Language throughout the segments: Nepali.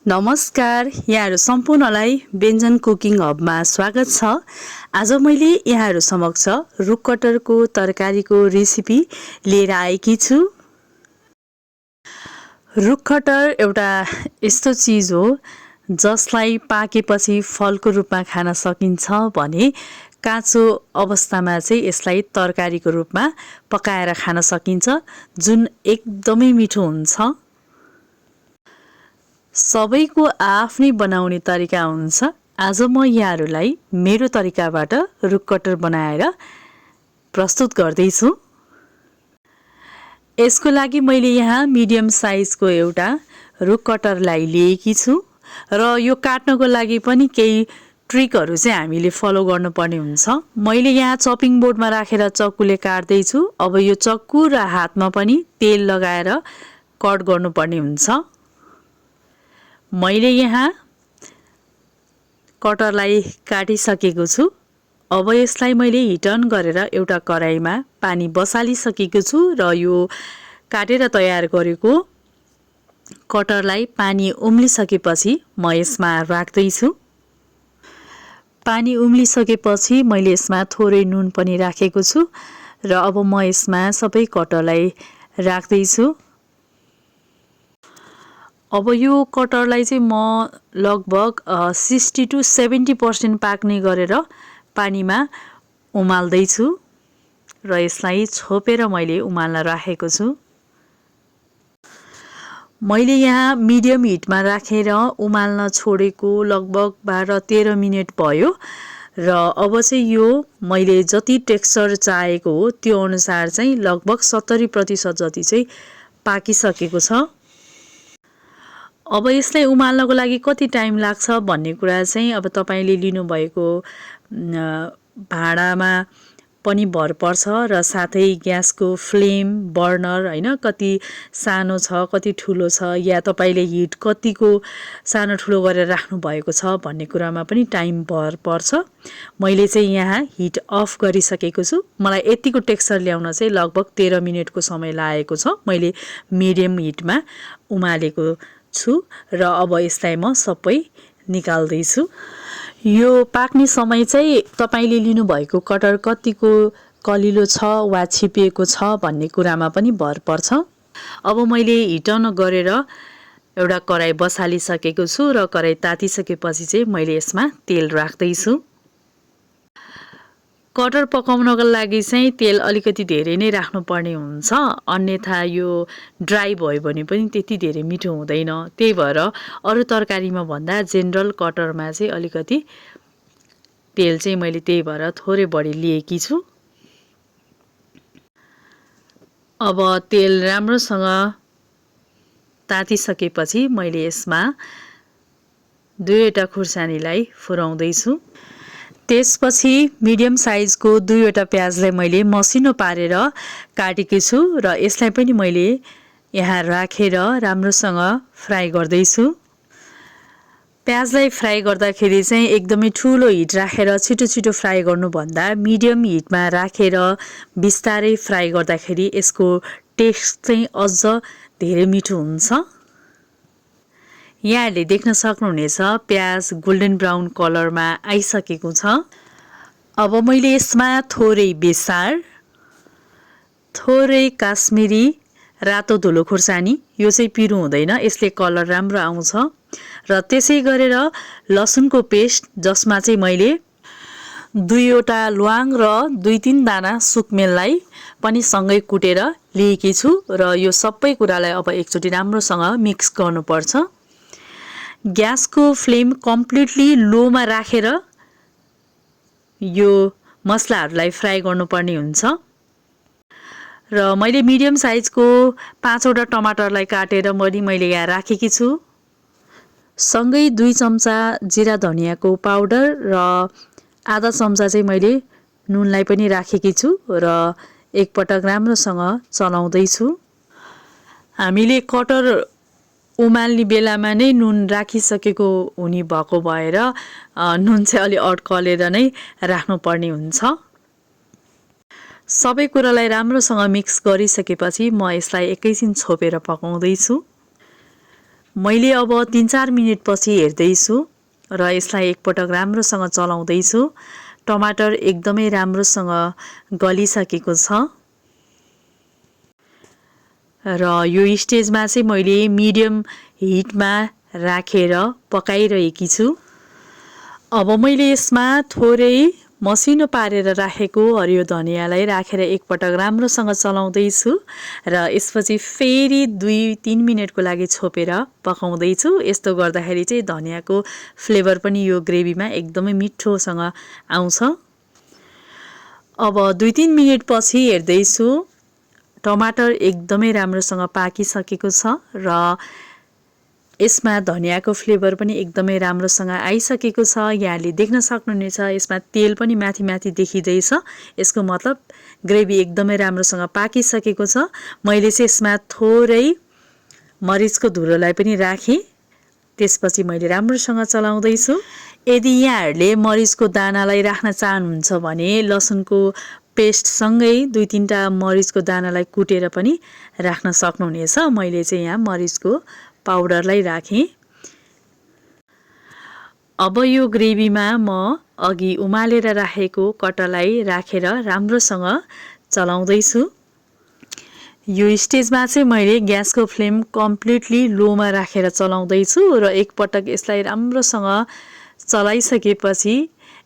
नमस्कार, यहाँहरू सम्पूर्णलाई व्यञ्जन कुकिङ हबमा स्वागत छ। आज मैले यहाँहरू समक्ष रुख कटहरको तरकारीको रेसिपी लिएर आएकी छु। रुख कटहर एउटा यस्तो चिज हो जसलाई पाकेपछि फलको रूपमा खान सकिन्छ भने काँचो अवस्थामा चाहिँ यसलाई तरकारीको रूपमा पकाएर खान सकिन्छ, जुन एकदमै मिठो हुन्छ। सबैको आफ्नै बनाउने तरिका हुन्छ। आज म यहाँहरूलाई मेरो तरिकाबाट रुख कटहर बनाएर प्रस्तुत गर्दैछु। यसको लागि मैले यहाँ मिडियम साइजको एउटा रुख कटहरलाई लिएकी छु र यो काट्नको लागि पनि केही ट्रिकहरू चाहिँ हामीले फलो गर्नुपर्ने हुन्छ। मैले यहाँ चपिङ बोर्डमा राखेर चक्कुले काट्दैछु। अब यो चक्कु र हातमा पनि तेल लगाएर कट गर्नुपर्ने हुन्छ। मैले यहाँ कटहरलाई काटिसकेको छु। अब यसलाई मैले हिट अन गरेर एउटा कराईमा पानी बसालिसकेको छु र यो काटेर तयार गरेको कटहरलाई पानी उम्लिसकेपछि म यसमा राख्दैछु। पानी उम्लिसकेपछि मैले यसमा थोरै नुन पनि राखेको छु र अब म यसमा सबै कटहरलाई राख्दैछु। अब यो कटहरलाई चाहिँ म लगभग 60 to 70% पाक्ने गरेर पानीमा उमाल्दैछु र यसलाई छोपेर मैले उमाल्न राखेको छु। मैले यहाँ मिडियम हिटमा राखेर उमाल्न छोडेको लगभग 12-13 मिनट भयो र अब चाहिँ यो मैले जति टेक्सचर चाहेको हो त्यो अनुसार चाहिँ लगभग 70% जति चाहिँ पाकिसकेको छ। अब यसलाई उमाल्नको लागि कति टाइम लाग्छ भन्ने कुरा चाहिँ अब तपाईले लिनुभएको भाँडामा पनि भर पर्छ र साथै ग्यासको फ्लेम, बर्नर हैन कति सानो छ कति ठुलो छ या तपाईले हिट कतिको सानो ठुलो गरेर राख्नु भएको छ भन्ने कुरामा पनि टाइम भर पर्छ। मैले चाहिँ यहाँ हिट अफ गरिसकेको छु। मलाई यतिको टेक्सचर ल्याउन चाहिँ लगभग 13 मिनेटको समय लागेको छ। मैले मिडियम हिटमा उमालेको छु र अब यसलाई म सबै निकाल्दैछु। यो पाक्ने समय चाहिँ तपाईले लिनुभएको कटहर कतिको कलिलो छ वा छिपिएको छ भन्ने कुरामा पनि भर पर्छ। अब मैले हिट अन गरेर एउटा कराई बसालिसकेको छु र कराई तातिसकेपछि चाहिँ मैले यसमा तेल राख्दैछु। कटहर पकाउनको लागि चाहिँ तेल अलिकति धेरै नै राख्नुपर्ने हुन्छ, अन्यथा यो ड्राई भयो भने पनि त्यति धेरै मिठो हुँदैन। त्यही भएर अरु तरकारीमा भन्दा जेनरल कटहरमा चाहिँ अलिकति तेल चाहिँ मैले त्यही भएर थोरै बढी लिएकी छु। अब तेल राम्रोसँग तातिसकेपछि मैले यसमा 2वटा खुर्सानीलाई फुराउँदैछु। त्यसपछि मिडियम साइजको 2वटा प्याजलाई मैले मसिनो पारेर काटेकी छु र यसलाई पनि मैले यहाँ राखेर राम्रोसँग फ्राई गर्दैछु। प्याजलाई फ्राई गर्दाखेरि चाहिँ एकदमै ठुलो हिट राखेर छिटो छिटो फ्राई गर्नुभन्दा मिडियम हिटमा राखेर बिस्तारै फ्राई गर्दाखेरि यसको टेस्ट चाहिँ अझ धेरै मिठो हुन्छ। यहाँले देख्न सक्नुहुनेछ प्याज गोल्डन ब्राउन कलरमा आइसकेको छ। अब मैले यसमा थोरै बेसार, थोरै काश्मिरी रातो धुलो खुर्सानी, यो चाहिँ पिरो हुँदैन, यसले कलर राम्रो आउँछ, र त्यसै गरेर लसुनको पेस्ट जसमा चाहिँ मैले 2वटा ल्वाङ र 2-3 दाना सुकमेललाई पनि सँगै कुटेर लिएकी छु र यो सबै कुरालाई अब एकचोटि राम्रोसँग मिक्स गर्नुपर्छ। ग्यासको फ्लेम कम्प्लिटली लोमा राखेर यो मसलाहरूलाई फ्राई गर्नुपर्ने हुन्छ र मैले मिडियम साइजको 5वटा टमाटरलाई काटेर मैले यहाँ राखेकी छु। सँगै 2 चम्चा जिरा धनियाको पाउडर र आधा चम्चा चाहिँ मैले नुनलाई पनि राखेकी छु र एकपटक राम्रोसँग चलाउँदैछु। हामीले कटहर उमाल्ने बेलामा नै नुन राखिसकेको हुने भएको भएर नुन चाहिँ अलि अड्कलेर नै राख्नुपर्ने हुन्छ। सबै कुरालाई राम्रोसँग मिक्स गरिसकेपछि म यसलाई एकैछिन छोपेर पकाउँदैछु। मैले अब 3-4 मिनेटपछि हेर्दैछु र यसलाई एकपटक राम्रोसँग चलाउँदैछु। टमाटर एकदमै राम्रोसँग गलिसकेको छ र यो स्टेजमा चाहिँ मैले मिडियम हिटमा राखेर पकाइरहेकी छु। अब मैले यसमा थोरै मसिनो पारेर राखेको हरियो धनियालाई राखेर एकपटक राम्रोसँग चलाउँदैछु र यसपछि फेरि 2-3 मिनेटको लागि छोपेर पकाउँदैछु। यस्तो गर्दाखेरि चाहिँ धनियाको फ्लेभर पनि यो ग्रेभीमा एकदमै मिठोसँग आउँछ। अब 2-3 मिनेटपछि हेर्दैछु टमाटर एकदमै राम्रोसँग पाकिसकेको छ र यसमा धनियाको फ्लेभर पनि एकदमै राम्रोसँग आइसकेको छ। यहाँले देख्न सक्नुहुनेछ यसमा तेल पनि माथि माथि देखिँदैछ। यसको मतलब ग्रेभी एकदमै राम्रोसँग पाकिसकेको छ। मैले चाहिँ यसमा थोरै मरिचको धुलोलाई पनि राखेँ। त्यसपछि मैले राम्रोसँग चलाउँदैछु। यदि यहाँहरूले मरिचको दानालाई राख्न चाहनुहुन्छ भने लसुनको पेस्टसँगै 2-3टा मरिचको दानालाई कुटेर पनि राख्न सक्नुहुनेछ। मैले चाहिँ यहाँ मरिचको पाउडरलाई राखेँ। अब यो ग्रेभीमा म अघि उमालेर राखेको कटरलाई राखेर राम्रोसँग चलाउँदैछु। यो स्टेजमा चाहिँ मैले ग्यासको फ्लेम कम्प्लिटली लोमा राखेर चलाउँदैछु र एकपटक यसलाई राम्रोसँग चलाइसकेपछि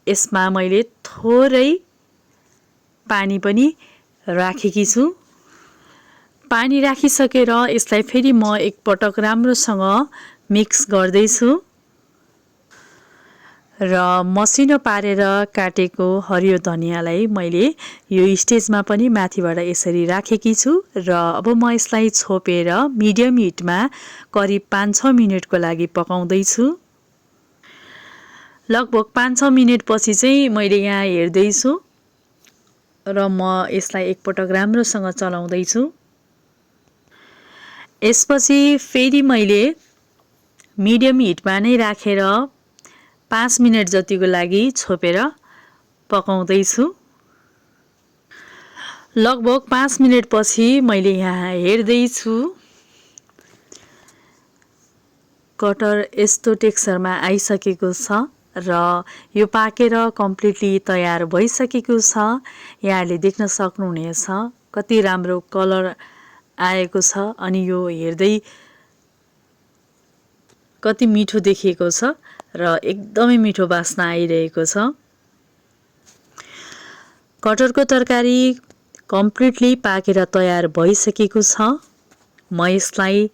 यसमा मैले थोरै पानी पनि राखेकी छु। पानी राखिसकेर यसलाई फेरि म एकपटक राम्रोसँग मिक्स गर्दैछु र मसिनो पारेर काटेको हरियो धनियालाई मैले यो स्टेजमा पनि माथिबाट यसरी राखेकी छु र अब म यसलाई छोपेर मिडियम हिटमा करिब 5-6 मिनेटको लागि पकाउँदैछु। लगभग 5-6 मिनेटपछि चाहिँ मैले यहाँ हेर्दैछु र म यसलाई एकपटक राम्रोसँग चलाउँदैछु। यसपछि फेरि मैले मिडियम हिटमा नै राखेर 5 मिनेट जतिको लागि छोपेर पकाउँदैछु। लगभग 5 मिनेटपछि मैले यहाँ हेर्दैछु कटर यस्तो टेक्सचरमा आइसकेको छ र यो पाकेर कम्प्लिटली तयार भइसकेको छ। यहाँले देख्न सक्नुहुनेछ कति राम्रो कलर आएको छ अनि यो हेर्दै कति मिठो देखिएको छ र एकदमै मिठो बास्ना आइरहेको छ। कटरको तरकारी कम्प्लिटली पाकेर तयार भइसकेको छ। म यसलाई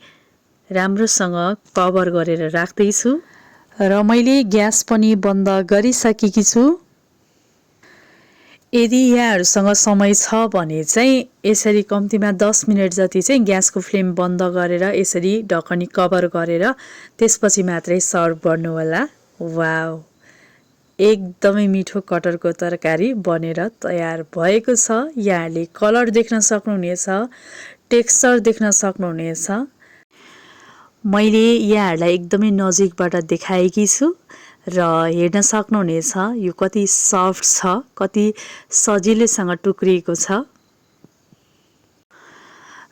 राम्रोसँग कभर गरेर राख्दैछु र मैले ग्यास पनि बन्द गरिसकेकी छु। यदि यहाँहरूसँग समय छ भने चाहिँ यसरी कम्तीमा 10 मिनेट जति चाहिँ ग्यासको फ्लेम बन्द गरेर यसरी ढकनी कभर गरेर त्यसपछि मात्रै सर्भ गर्नुहोला। वाउ, एकदमै मिठो कटरको तरकारी बनेर तयार भएको छ। यहाँले कलर देख्न सक्नुहुनेछ, टेक्सचर देख्न सक्नुहुनेछ। मैले यहाँहरूलाई एकदमै नजिकबाट देखाएकी छु र हेर्न सक्नुहुनेछ यो कति सफ्ट छ, कति सजिलैसँग टुक्रिएको छ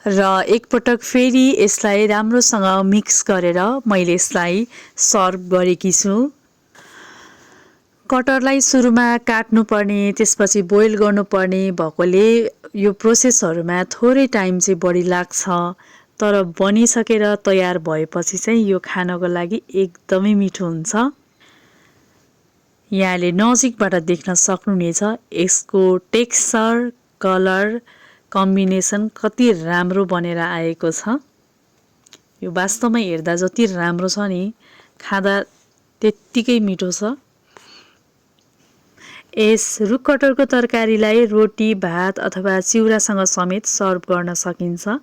र एकपटक फेरि यसलाई राम्रोसँग मिक्स गरेर मैले यसलाई सर्भ गरेकी छु। कटरलाई सुरुमा काट्नुपर्ने, त्यसपछि बोइल गर्नुपर्ने भएकोले यो प्रोसेसहरूमा थोरै टाइम चाहिँ बढी लाग्छ, तर बनिसकेर तयार भएपछि चाहिँ यो खानको लागि एकदमै मिठो हुन्छ। यहाँले नजिकबाट देख्न सक्नुहुनेछ यसको टेक्सचर, कलर कम्बिनेसन कति राम्रो बनेर आएको छ। यो वास्तवमै हेर्दा जति राम्रो छ नि खाँदा त्यत्तिकै मिठो छ। यस रुख कटरको तरकारीलाई रोटी, भात अथवा चिउरासँग समेत सर्भ गर्न सकिन्छ।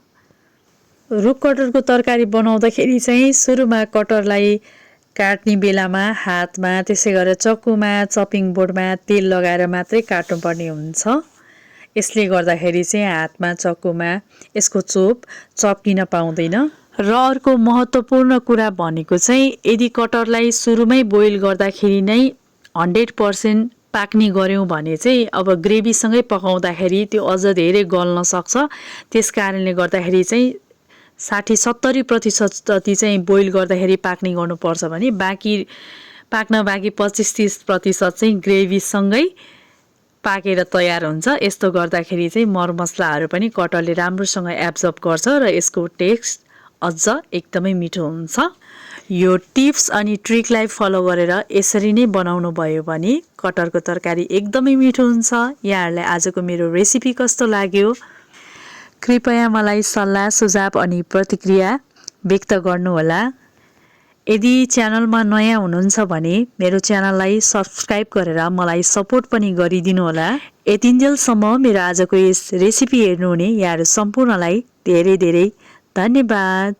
रुख कटरको तरकारी बनाउँदाखेरि चाहिँ सुरुमा कटरलाई काट्ने बेलामा हातमा, त्यसै गरेर चक्कुमा, चपिङ बोर्डमा तेल लगाएर मात्रै काट्नुपर्ने हुन्छ। यसले गर्दाखेरि चाहिँ हातमा, चक्कुमा यसको चोप चप्किन पाउँदैन। र अर्को महत्त्वपूर्ण कुरा भनेको चाहिँ यदि कटरलाई सुरुमै बोइल गर्दाखेरि नै 100% पाक्ने गर्यौँ भने चाहिँ अब ग्रेभीसँगै पकाउँदाखेरि त्यो अझ धेरै गल्न सक्छ। त्यस कारणले गर्दाखेरि चाहिँ 60-70% जति चाहिँ बोइल गर्दाखेरि पाक्ने गर्नुपर्छ भने बाँकी 25-30% चाहिँ ग्रेभीसँगै पाकेर तयार हुन्छ। यस्तो गर्दाखेरि चाहिँ मरमसलाहरू पनि कटहरले राम्रोसँग एब्जर्ब गर्छ र यसको टेस्ट अझ एकदमै मिठो हुन्छ। यो टिप्स अनि ट्रिकलाई फलो गरेर यसरी नै बनाउनु भयो भने कटहरको तरकारी एकदमै मिठो हुन्छ। यहाँहरूलाई आजको मेरो रेसिपी कस्तो लाग्यो कृपया मलाई सल्लाह सुझाव अनि प्रतिक्रिया व्यक्त गर्नुहोला। यदि च्यानलमा नयाँ हुनुहुन्छ भने मेरो च्यानललाई सब्स्क्राइब गरेर मलाई सपोर्ट पनि गरिदिनुहोला। यतिन्जेलसम्म मेरो आजको यस रेसिपी हेर्नुहुने यहाँहरू सम्पूर्णलाई धेरै धेरै धन्यवाद।